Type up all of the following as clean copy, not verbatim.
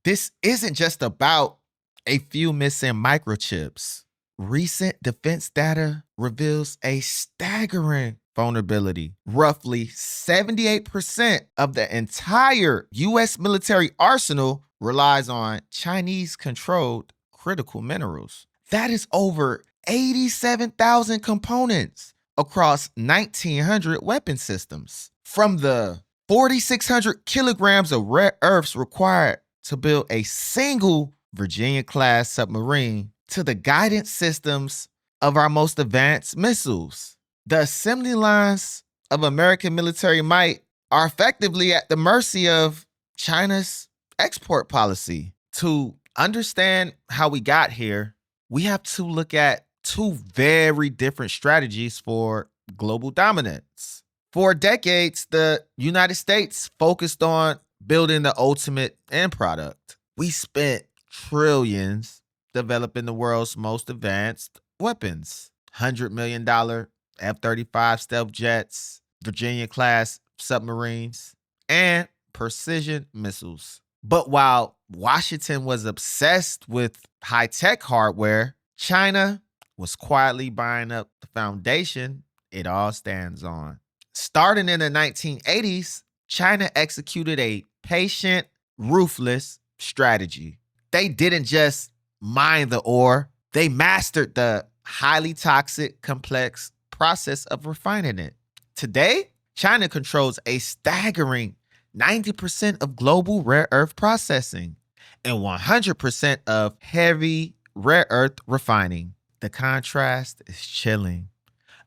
This isn't just about a few missing microchips. Recent defense data reveals a staggering vulnerability. Roughly 78% of the entire US military arsenal relies on Chinese controlled critical minerals. That is over 87,000 components across 1,900 weapon systems. From the 4,600 kilograms of rare earths required to build a single Virginia-class submarine to the guidance systems of our most advanced missiles. The assembly lines of American military might are effectively at the mercy of China's export policy. To understand how we got here, we have to look at two very different strategies for global dominance. For decades, the United States focused on building the ultimate end product. We spent trillions developing the world's most advanced weapons. $100 million F-35 stealth jets, Virginia-class submarines, and precision missiles. But while Washington was obsessed with high-tech hardware, China was quietly buying up the foundation it all stands on. Starting in the 1980s, China executed a patient, ruthless strategy. They didn't just mine the ore, they mastered the highly toxic, complex process of refining it. Today, China controls a staggering 90% of global rare earth processing and 100% of heavy rare earth refining. The contrast is chilling.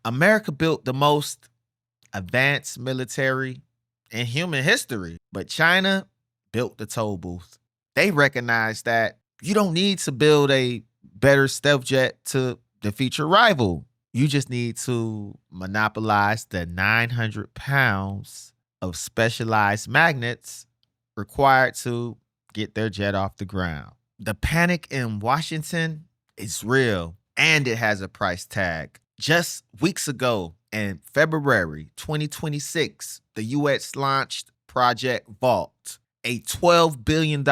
America built the most advanced military in human history, but China built the toll booth. They recognized that you don't need to build a better stealth jet to defeat your rival. You just need to monopolize the 900 pounds of specialized magnets required to get their jet off the ground. The panic in Washington is real and it has a price tag. Just weeks ago, in February 2026, the U.S. launched Project Vault, a $12 billion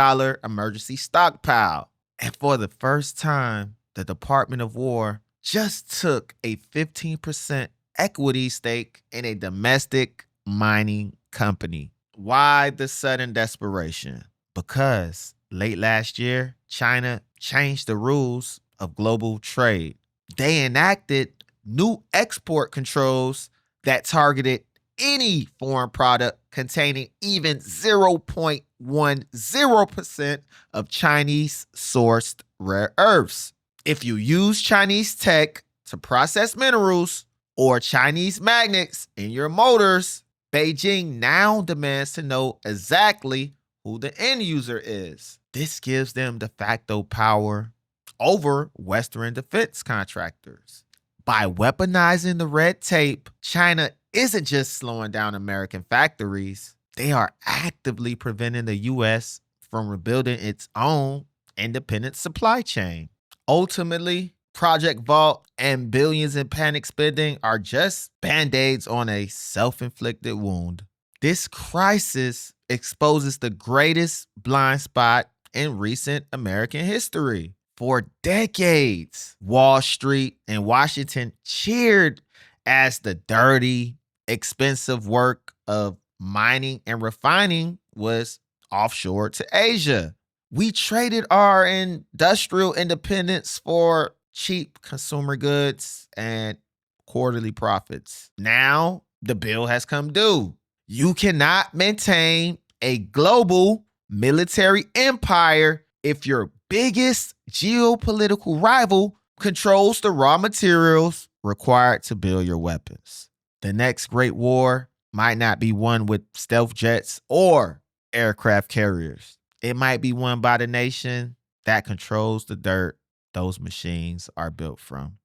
emergency stockpile. And for the first time, the Department of War just took a 15% equity stake in a domestic mining company. Why the sudden desperation? Because late last year, China changed the rules of global trade. They enacted new export controls that targeted any foreign product containing even 0.10% of Chinese sourced rare earths. If you use Chinese tech to process minerals or Chinese magnets in your motors, Beijing now demands to know exactly who the end user is. This gives them de facto power over Western defense contractors. By weaponizing the red tape, China isn't just slowing down American factories, they are actively preventing the U.S. from rebuilding its own independent supply chain. Ultimately, Project Vault and billions in panic spending are just band-aids on a self-inflicted wound. This crisis exposes the greatest blind spot in recent American history. For decades, Wall Street and Washington cheered as the dirty, expensive work of mining and refining was offshore to Asia. We traded our industrial independence for cheap consumer goods and quarterly profits. Now, the bill has come due. You cannot maintain a global military empire if your biggest geopolitical rival controls the raw materials required to build your weapons. The next great war might not be won with stealth jets or aircraft carriers. It might be won by the nation that controls the dirt those machines are built from.